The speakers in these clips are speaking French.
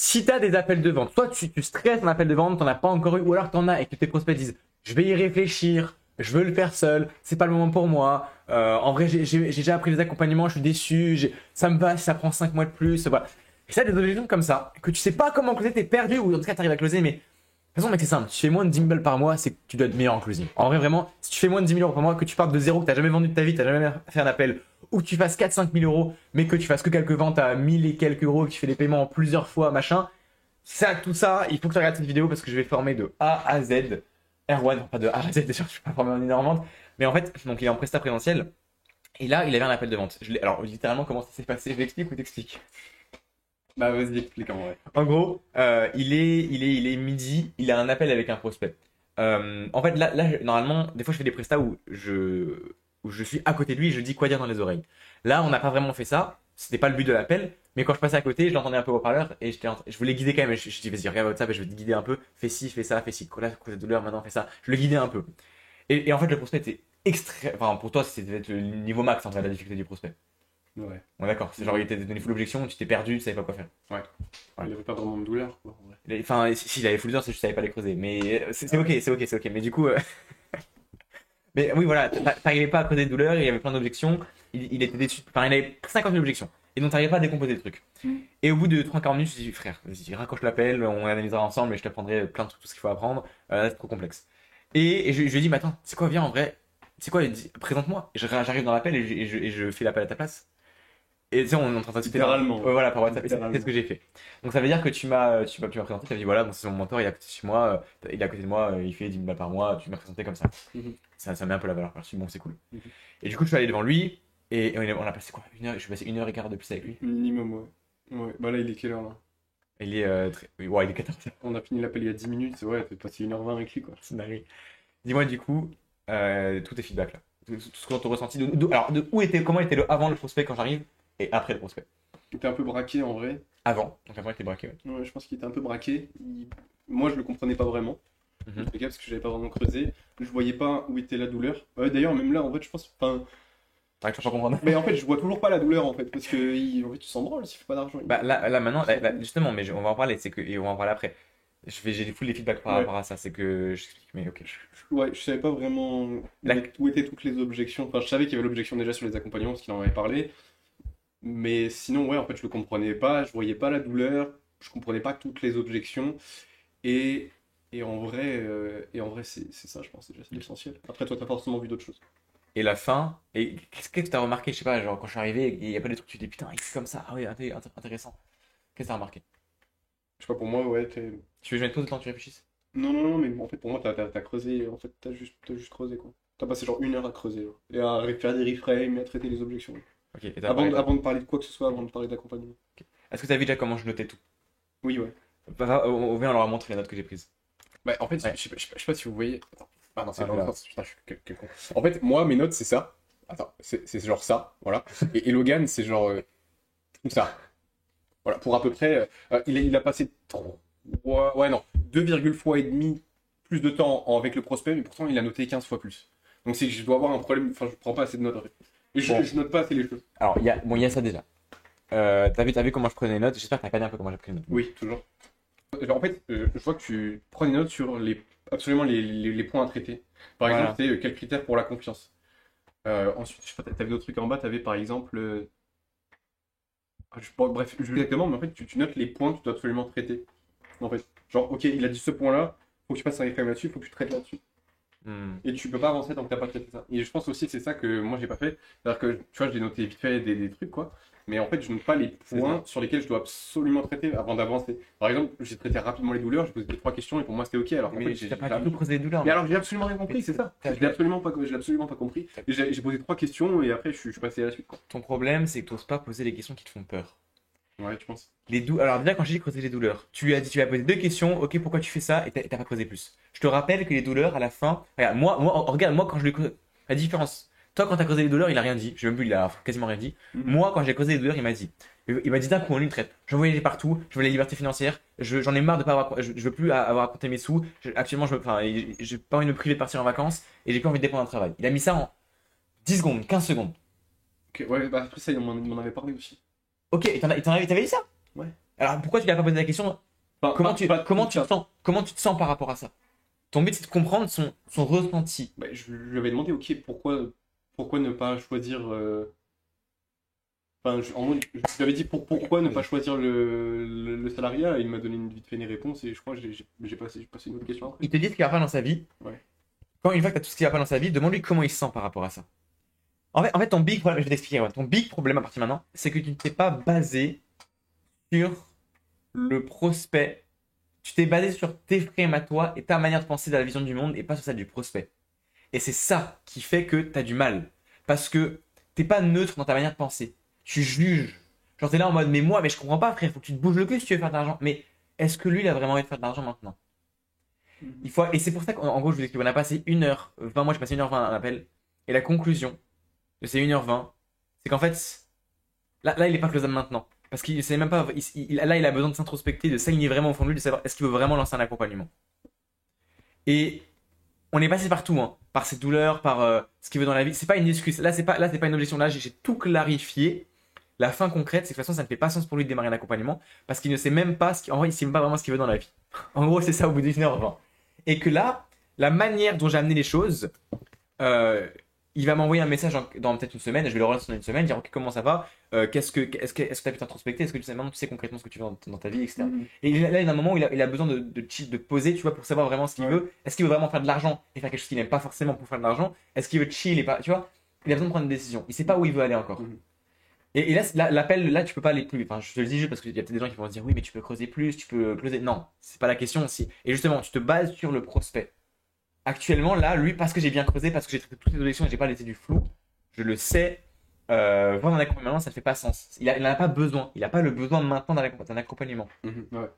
Si tu as des appels de vente, soit tu stresses un appel de vente, tu n'en as pas encore eu, ou alors tu en as et que tes prospects disent je vais y réfléchir, je veux le faire seul, c'est pas le moment pour moi. En vrai, j'ai déjà appris les accompagnements, je suis déçu, ça me va si ça prend 5 mois de plus. Voilà. Et ça, des objections comme ça, que tu sais pas comment closer, t'es perdu, ou en tout cas tu arrives à closer, mais. De toute façon, mec, c'est simple. Si tu fais moins de 10 000 balles par mois, c'est que tu dois être meilleur en closing. En vrai, vraiment, si tu fais moins de 10 000 euros par mois, que tu partes de zéro, que tu n'as jamais vendu de ta vie, tu n'as jamais fait un appel, ou que tu fasses 4-5 000 euros, mais que tu fasses que quelques ventes à 1000 et quelques euros, que tu fais des paiements plusieurs fois, machin, tout ça, il faut que tu regardes cette vidéo parce que je vais former de A à Z. Erwan, pas de A à Z, déjà, je suis pas formé en énorme vente. Mais en fait, donc il est en prestat présentiel. Et là, il avait un appel de vente. Alors, littéralement, comment ça s'est passé? Je l'explique ou t'expliques? Bah vas-y, explique en vrai. En gros, il est midi, il a un appel avec un prospect. En fait, là, normalement, des fois, je fais des prestats où je suis à côté de lui et je dis quoi dire dans les oreilles. Là, on n'a pas vraiment fait ça. C'était pas le but de l'appel. Mais quand je passais à côté, je l'entendais un peu au parleur et je voulais guider quand même. Je dis, vas-y, regarde WhatsApp et je vais te guider un peu. Fais ci, fais ça, fais ci. Là, cause de douleur, maintenant, fais ça. Je le guidais un peu. Et en fait, le prospect était extrêmement. Enfin, pour toi, c'était le niveau max en fait, la difficulté du prospect. Ouais. Bon, d'accord. C'est genre, il t'a donné full objection, tu t'es perdu, tu savais pas quoi faire. Ouais. Il avait pas vraiment de douleur, quoi, en vrai. Enfin, si, il avait full douleur, c'est que je savais pas les creuser. Mais c'est ok, c'est ok, c'est ok. Mais du coup. Mais oui, voilà, t'arrivais pas à creuser de douleur, il y avait plein d'objections. Il était déçu. Enfin, il avait 50 000 objections. Et donc, t'arrivais pas à décomposer le truc. Et au bout de 30-40 minutes, je me suis dit, frère, vas-y, raccroche l'appel, on analysera ensemble et je t'apprendrai plein de trucs, tout ce qu'il faut apprendre. Là, c'est trop complexe. Et je lui ai dit, mais attends, c'est quoi, viens en vrai, c'est quoi, présente-moi. J'arrive dans l'appel et je fais l'appel à ta place. Et tu sais, on est en train de discuter. Littéralement. Voilà, par WhatsApp. C'est ce que j'ai fait. Donc ça veut dire que tu m'as présenté, tu m'as dit, voilà, bon, c'est mon mentor, il est à côté de moi, il est à côté de moi, il fait 10 000 balles par mois, tu m'as présenté comme ça. Ça met un peu la valeur perçue, bon, c'est cool. Et du coup, je suis allé devant lui, et on a passé quoi, une heure, je suis passé 1h15 de plus avec lui. Minimum, ouais. Ouais. Bah là, il est quelle heure là? Il est ouais, il est 14h. On a fini l'appel il y a 10 minutes, ouais, t'es passé 1h20 avec lui, quoi. C'est dingue. Dis-moi du coup, tous tes feedbacks là. Tout ce que tu as ressenti. Alors, comment était avant le prospect quand j'arrive et après le prospect? Il était un peu braqué en vrai. Avant, donc avant il était braqué. Ouais. Ouais, je pense qu'il était un peu braqué. Moi, je le comprenais pas vraiment. En tout cas, parce que j'avais pas vraiment creusé. Je voyais pas où était la douleur. D'ailleurs, même là, en fait, je pense. Enfin. T'arrives toujours pas comprendre. Mais en fait, je vois toujours pas la douleur en fait. Parce que en fait, tu s'en branles s'il fait pas d'argent. Bah là maintenant, là, justement, mais on va en parler, et on va en parler après. J'ai des full les feedbacks par rapport à ça, c'est que je t'explique, mais ok. Ouais, je savais pas vraiment où étaient toutes les objections. Enfin, je savais qu'il y avait l'objection déjà sur les accompagnements parce qu'il en avait parlé. Mais sinon, ouais, en fait, je le comprenais pas, je voyais pas la douleur, je comprenais pas toutes les objections. Et, et en vrai c'est ça, je pense, déjà, c'est l'essentiel. Après, toi, t'as forcément vu d'autres choses. Et la fin, et qu'est-ce que t'as remarqué, je sais pas, genre quand je suis arrivé, il y a pas des trucs, tu te dis putain, il fait comme ça, ah oui, intéressant. Qu'est-ce que t'as remarqué? Je sais pas, pour moi, ouais, Tu veux que je mette pause le temps que tu réfléchisses? Non, mais en fait, pour moi, t'as creusé, en fait, t'as juste creusé, quoi. T'as passé genre 1 heure à creuser, genre, et à faire des reframes, et à traiter les objections. Ok, et Avant de parler de quoi que ce soit, avant de parler d'accompagnement. Ok. Est-ce que t'as vu déjà comment je notais tout? Oui, ouais. On vient leur montrer les notes que j'ai prises. Bah, en fait, Ouais. je sais pas si vous voyez. Attends. Ah non, c'est Ah, dans là. le sens. Putain, je suis quel con. En fait, moi, mes notes, c'est ça. Attends, c'est genre ça, voilà. Et Logan, c'est genre tout ça. Voilà, pour à peu près. Il a passé 3, ouais, non, 2, fois et demi plus de temps avec le prospect, mais pourtant, il a noté 15 fois plus. Donc, c'est que je dois avoir un problème. Enfin, je prends pas assez de notes. En fait. Et je note pas assez les choses. Alors, il y a ça déjà. T'as vu comment je prenais les notes? J'espère que t'as regardé un peu comment j'ai pris les notes. Oui, toujours. Genre, en fait, je vois que tu prends des notes sur absolument les points à traiter. Par exemple, c'est quels critères pour la confiance. Ensuite, je sais pas, t'avais d'autres trucs en bas, t'avais par exemple. Bref, je sais exactement, mais en fait, tu notes les points que tu dois absolument traiter. En fait, genre, ok, il a dit ce point-là, faut que tu passes un reframe là-dessus, faut que tu traites là-dessus. Et tu peux pas avancer tant que t'as pas traité ça. Et je pense aussi que c'est ça que moi j'ai pas fait. C'est-à-dire que, tu vois, j'ai noté vite fait des trucs, quoi. Mais en fait, je note pas les points sur lesquels je dois absolument traiter avant d'avancer. Par exemple, j'ai traité rapidement les douleurs, j'ai posé 3 questions et pour moi c'était ok. Alors Mais en fait, t'as pas du tout creusé les douleurs. mais alors j'ai absolument rien compris, c'est ça. Je l'ai absolument pas compris. Et j'ai posé 3 questions et après je suis passé à la suite, quoi. Ton problème, c'est que t'oses pas poser les questions qui te font peur. Ouais, tu penses. Alors déjà, quand j'ai dit creuser les douleurs, tu lui as posé 2 questions, ok, pourquoi tu fais ça, et t'as pas creusé plus. Je te rappelle que les douleurs, à la fin, regarde, moi quand je lui creuse, la différence, toi quand t'as creusé les douleurs, il a rien dit, j'ai même vu, il a quasiment rien dit. Moi, quand j'ai creusé les douleurs, il m'a dit d'un coup en une traite, j'en voulais partout, je veux la liberté financière, j'en ai marre de pas avoir, je veux plus avoir à compter mes sous, actuellement, j'ai pas envie de me priver de partir en vacances, et j'ai plus envie de dépendre d'un travail. Il a mis ça en 10 secondes, 15 secondes. Ok, ouais, bah après ça, il m'en avait parlé aussi. Ok, t'avais dit ça? Ouais. Alors pourquoi tu lui as pas posé la question? Comment tu te sens par rapport à ça? Ton but c'est de comprendre son ressenti. Bah, je lui avais demandé, ok, pourquoi ne pas choisir. Enfin, en gros, je lui avais dit pourquoi ne pas choisir le salariat, et il m'a donné vite fait une réponse, et je crois que j'ai passé une autre question après. Il te dit ce qu'il va pas dans sa vie. Ouais. Une fois que tu as tout ce qu'il va pas dans sa vie, demande-lui comment il se sent par rapport à ça. En fait, ton big problème, je vais t'expliquer, ton big problème à partir de maintenant, c'est que tu ne t'es pas basé sur le prospect. Tu t'es basé sur tes frames à toi et ta manière de penser de la vision du monde et pas sur celle du prospect. Et c'est ça qui fait que tu as du mal. Parce que t'es pas neutre dans ta manière de penser. Tu juges. Genre t'es là en mode, mais je comprends pas, frère, faut que tu te bouges le cul si tu veux faire de l'argent. Mais est-ce que lui, il a vraiment envie de faire de l'argent maintenant? Et c'est pour ça qu'en gros, je vous explique, on a passé 1h20, moi j'ai passé 1h20 à l'appel. Et la conclusion de ces 1h20, c'est qu'en fait, là, il est pas closable maintenant. Parce qu'il sait même pas, là, il a besoin de s'introspecter, de s'aligner vraiment au fond de lui, de savoir est-ce qu'il veut vraiment lancer un accompagnement. Et on est passé par tout, hein, par ses douleurs, par ce qu'il veut dans la vie. C'est pas une excuse. Là, c'est pas une objection. Là, j'ai tout clarifié. La fin concrète, c'est que de toute façon, ça ne fait pas sens pour lui de démarrer un accompagnement parce qu'il ne sait même pas en vrai, il sait même pas vraiment ce qu'il veut dans la vie. En gros, c'est ça au bout d'1h20. Et que là, la manière dont j'ai amené les choses, il va m'envoyer un message dans peut-être une semaine, je vais le relancer dans une semaine, dire ok, comment ça va, est-ce que tu as pu t'introspecter, est-ce que tu sais maintenant tu sais concrètement ce que tu veux dans ta vie, etc. Et là, il y a un moment où il a besoin de poser, tu vois, pour savoir vraiment ce qu'il veut. Est-ce qu'il veut vraiment faire de l'argent et faire quelque chose qu'il n'aime pas forcément pour faire de l'argent? Est-ce qu'il veut chill et pas, tu vois? Il a besoin de prendre une décision. Il sait pas où il veut aller encore. Et là, l'appel, là, tu peux pas aller plus. Enfin, je te le dis juste parce qu'il y a peut-être des gens qui vont se dire oui, mais tu peux creuser plus, tu peux closer. Non, c'est pas la question. Et justement, tu te bases sur le prospect. Actuellement, là, lui, parce que j'ai bien creusé, parce que j'ai traité toutes les objections et j'ai pas laissé du flou, je le sais, voir un accompagnement, ça ne fait pas sens. Il n'en a pas besoin. Il n'a pas le besoin maintenant d'un accompagnement. Ouais.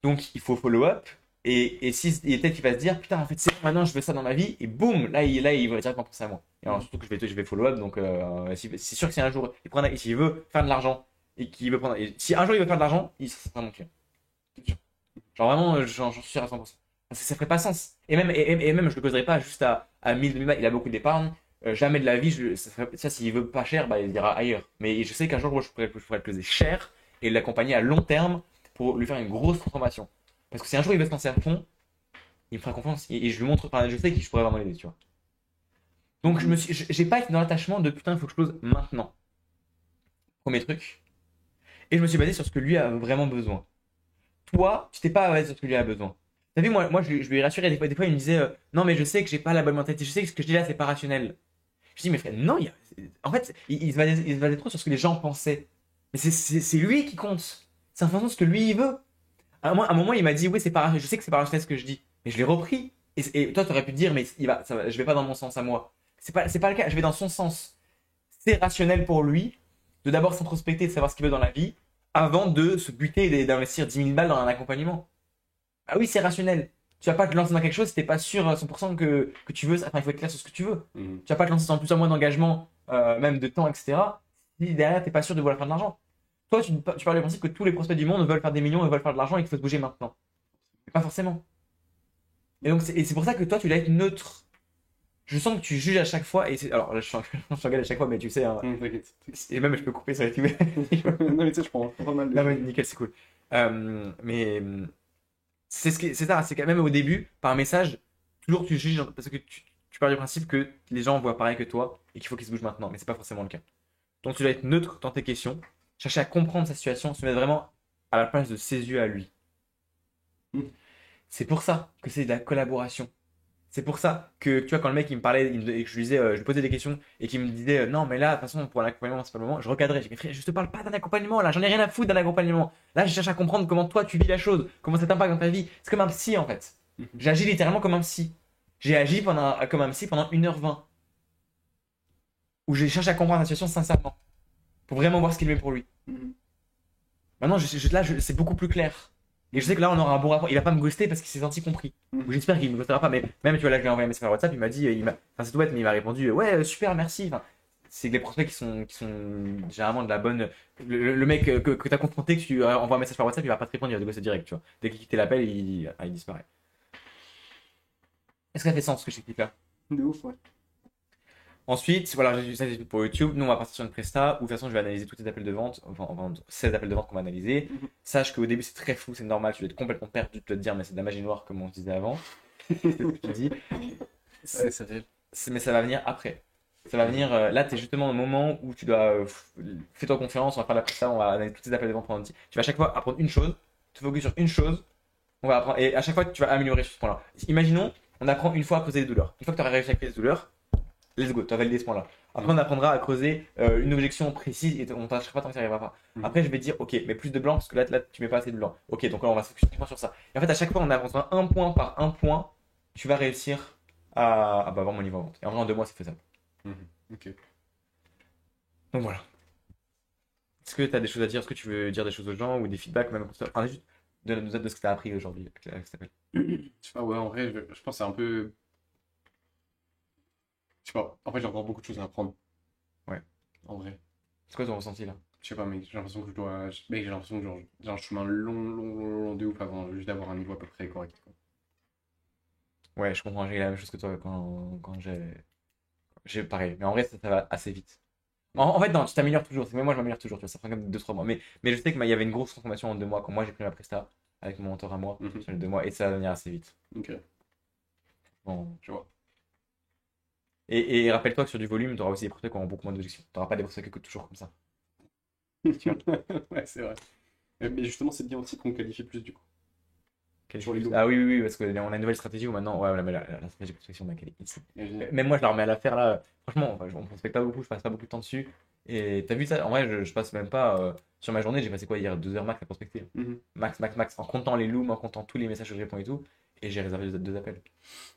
Donc, il faut follow-up. Et peut-être qu'il va se dire, putain, en fait, c'est bon, maintenant, je veux ça dans ma vie. Et boum, là, il va directement penser à moi. Et alors, surtout que je vais follow-up. Donc, c'est sûr que si un jour, s'il veut faire de l'argent, et qu'il veut prendre. Et si un jour, il veut faire de l'argent, il sera mon client. Genre, vraiment, j'en suis sûr à 100%. Parce que ça ferait pas sens. Et même je le causerais pas juste à 1000, 2000 balles. Il a beaucoup d'épargne. Jamais de la vie, ça s'il veut pas cher, bah, il ira ailleurs. Mais je sais qu'un jour, je pourrais le causer cher et l'accompagner à long terme pour lui faire une grosse transformation. Parce que si un jour il veut se lancer à fond, il me fera confiance et je lui montre, enfin, je sais que je pourrais vraiment l'aider, tu vois. Donc j'ai pas été dans l'attachement de putain, il faut que je close maintenant. Premier truc. Et je me suis basé sur ce que lui a vraiment besoin. Toi, tu t'es pas basé sur ce que lui a besoin. T'as vu, moi je lui ai rassuré. Des fois, il me disait non, mais je sais que j'ai pas la bonne mentalité. Je sais que ce que je dis là, c'est pas rationnel. Je dis, mais frère, non, en fait, il se basait trop sur ce que les gens pensaient. Mais c'est lui qui compte. C'est en fonction de ce que lui, il veut. À un moment, il m'a dit, oui, je sais que c'est pas rationnel ce que je dis. Mais je l'ai repris. Et toi, tu aurais pu te dire, mais je vais pas dans mon sens à moi. C'est pas le cas, je vais dans son sens. C'est rationnel pour lui de d'abord s'introspecter, de savoir ce qu'il veut dans la vie, avant de se buter et d'investir 10 000 balles dans un accompagnement. Ah oui, c'est rationnel. Tu vas pas te lancer dans quelque chose si t'es pas sûr à 100% que tu veux. Enfin, il faut être clair sur ce que tu veux. Tu vas pas te lancer dans plusieurs mois d'engagement, même de temps, etc. Si derrière t'es pas sûr de vouloir faire de l'argent. Toi, tu parles du principe que tous les prospects du monde veulent faire des millions et veulent faire de l'argent et qu'il faut se bouger maintenant. Mais pas forcément. Et donc, c'est pour ça que toi, tu dois être neutre. Je sens que tu juges à chaque fois. Alors là, je t'engage à chaque fois, mais tu sais. Hein, et même, je peux couper sur les tubes. Non, mais tu sais, je prends pas mal de. Non, mais nickel, c'est cool. Mais. C'est ça, c'est quand même au début, par message, toujours tu juges parce que tu pars du principe que les gens voient pareil que toi et qu'il faut qu'ils se bougent maintenant, mais c'est pas forcément le cas. Donc tu dois être neutre dans tes questions, chercher à comprendre sa situation, se mettre vraiment à la place de ses yeux à lui. C'est pour ça que c'est de la collaboration. C'est pour ça que, tu vois, quand le mec il me parlait, et que je lui disais, je lui posais des questions et qu'il me disait, non, mais là, de toute façon, pour un accompagnement, c'est pas le moment, je recadrais. J'ai dit, frère, je te parle pas d'un accompagnement, là, j'en ai rien à foutre d'un accompagnement. Là, je cherche à comprendre comment toi tu vis la chose, comment ça t'impacte dans ta vie. C'est comme un psy, en fait. J'ai agi littéralement comme un psy. J'ai agi comme un psy pendant 1h20. Où j'ai cherché à comprendre la situation sincèrement. Pour vraiment voir ce qu'il met pour lui. Maintenant, là, c'est beaucoup plus clair. Et je sais que là, on aura un bon rapport. Il va pas me ghoster parce qu'il s'est senti compris. J'espère qu'il me ghostera pas. Mais même, tu vois, là, je lui ai envoyé un message par WhatsApp. Il m'a dit, enfin, c'est tout bête, mais il m'a répondu, ouais, super, merci. Enfin, c'est des prospects qui sont généralement de la bonne. Le mec que t'as confronté, que tu envoies un message par WhatsApp, il va pas te répondre, il va te ghoster direct, tu vois. Dès qu'il quitte l'appel, il disparaît. Est-ce que ça fait sens ce que j'explique là? De ouf, ouais. Ensuite, voilà, ça c'est tout pour YouTube. Nous, on va partir sur une presta où de toute façon, je vais analyser tous les appels de vente, enfin 16 appels de vente qu'on va analyser. Mhm. Sache qu'au début, c'est très flou, c'est normal, tu dois être complètement perdu de te dire, mais c'est de la magie noire, comme on disait avant. C'est ce que tu dis. Ouais, c'est réel. Mais ça va venir après. Ça va venir, là, tu es justement au moment où tu dois. Fais-toi confiance, on va faire la presta, on va analyser tous tes appels de vente pendant un petit. Tu vas à chaque fois apprendre une chose, te focus sur une chose, on va apprendre, et à chaque fois, tu vas améliorer sur ce point-là. Imaginons, on apprend une fois à causer des douleurs. Une fois que tu auras réussi à causer des douleurs, let's go, tu as validé ce point-là. Après, on apprendra à creuser une objection précise et on ne tâchera pas tant que ça n'arrivera pas. Mhm. Après, je vais dire, ok, mais plus de blanc parce que là tu mets pas assez de blanc. Ok, donc là, on va se focus uniquement sur ça. Et en fait, à chaque fois, on avancera un point par un point, tu vas réussir à avoir mon niveau en vente. Et en vrai, en 2 mois, c'est faisable. Mhm. Ok. Donc voilà. Est-ce que tu as des choses à dire? Est-ce que tu veux dire des choses aux gens ou des feedbacks, même enfin, juste de ce que tu as appris aujourd'hui avec cet appel. Je sais pas, ouais, en vrai, je pense que c'est un peu. Je sais pas, en fait, j'ai encore beaucoup de choses à apprendre. Ouais. En vrai. C'est quoi ton ressenti là? Je sais pas, mec, j'ai l'impression que je dois. Mec, j'ai l'impression que genre, j'ai un chemin long de ouf avant juste d'avoir un niveau à peu près correct, quoi. Ouais, je comprends, j'ai la même chose que toi quand j'ai pareil. Mais en vrai, ça va assez vite. En fait, non, tu t'améliores toujours. Même moi, je m'améliore toujours. Tu vois, ça prend comme 2-3 mois. Mais je sais qu'il y avait une grosse transformation en 2 mois quand moi j'ai pris ma presta avec mon mentor à moi Mhm. sur les 2 mois et ça va venir assez vite. Ok, Bon. je vois. Et rappelle-toi que sur du volume, tu auras aussi des prospects qui auront beaucoup moins d'objections. Tu n'auras pas des prospects qui coûtent toujours comme ça. Tu vois. Ouais, c'est vrai. Mais justement, c'est bien aussi qu'on qualifie plus du coup. Sur les loups. Ah oui, oui, oui, parce qu'on a une nouvelle stratégie où maintenant, ouais, mais la stratégie de prospection, elle est ici. Et Même moi, je la remets à la faire là. Franchement, enfin, on ne prospecte pas beaucoup, je passe pas beaucoup de temps dessus. Et t'as vu ça? En vrai, je passe même pas. Sur ma journée, j'ai passé quoi hier? 2 heures max à prospecter. Mhm. Max. En comptant les looms, en comptant tous les messages que je réponds et tout. Et j'ai réservé 2 appels.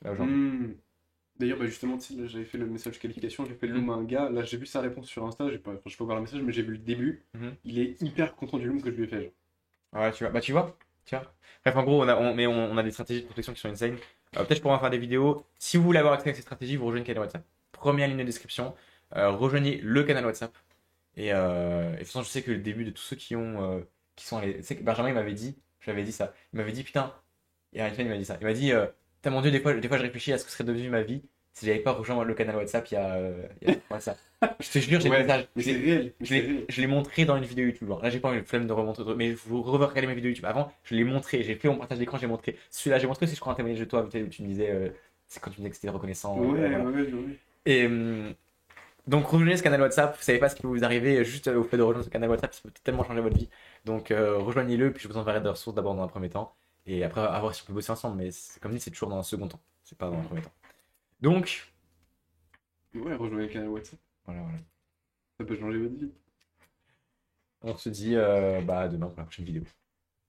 Là aujourd'hui. Hmm. D'ailleurs, bah, justement, tu sais, là, j'avais fait le message qualification, j'ai fait le loom à un gars. Là, j'ai vu sa réponse sur Insta, j'ai pas, enfin, je peux voir le message, mais j'ai vu le début. Mhm. Il est hyper content du loom que je lui ai fait. Genre. Ouais, tu vois. Bah, tu vois. Tu vois. Bref, en gros, on a des stratégies de protection qui sont insane. Peut-être je pourrais en faire des vidéos. Si vous voulez avoir accès à ces stratégies, vous rejoignez le canal WhatsApp. Première ligne de description. Rejoignez le canal WhatsApp. Et de toute façon, je sais que le début de tous ceux qui sont allés. Tu sais que Benjamin, il m'avait dit, je lui avais dit ça. Il m'avait dit, putain, il y a une semaine, il m'a dit ça. Il m'a dit, putain, mon Dieu, des fois, je réfléchis à ce que serait devenu ma vie si j'avais pas rejoint le canal WhatsApp ouais, ça. Je te jure, j'ai le Ouais, message. mais c'est réel. Mais c'est réel. Je l'ai montré dans une vidéo YouTube. Genre. Là, j'ai pas eu le flemme de remontrer. Mais vous regarder mes vidéos YouTube. Avant, je l'ai montré. J'ai fait mon partage d'écran, j'ai montré. Celui-là, j'ai montré aussi, je crois, un témoignage de toi où tu me disais. C'est quand tu me disais que c'était reconnaissant. Ouais, Voilà. ouais. Et donc, rejoignez ce canal WhatsApp. Vous savez pas ce qui peut vous arriver juste au fait de rejoindre ce canal WhatsApp. Ça peut tellement changer votre vie. Donc, rejoignez-le. Puis, je vous enverrai des ressources d'abord dans un premier temps. Et après, à voir si on peut bosser ensemble. Mais comme dit, c'est toujours dans un second temps. C'est pas dans un premier temps. Donc, Ouais, rejoignez le canal WhatsApp. voilà. Ça peut changer votre vie. On se dit demain pour la prochaine vidéo.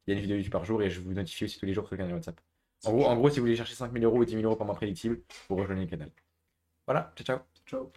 Il y a une vidéo YouTube par jour et je vous notifie aussi tous les jours sur le canal WhatsApp. En gros, si vous voulez chercher 5 000 € ou 10 000 € par mois prédictible, vous rejoignez le canal. Voilà, ciao. Ciao.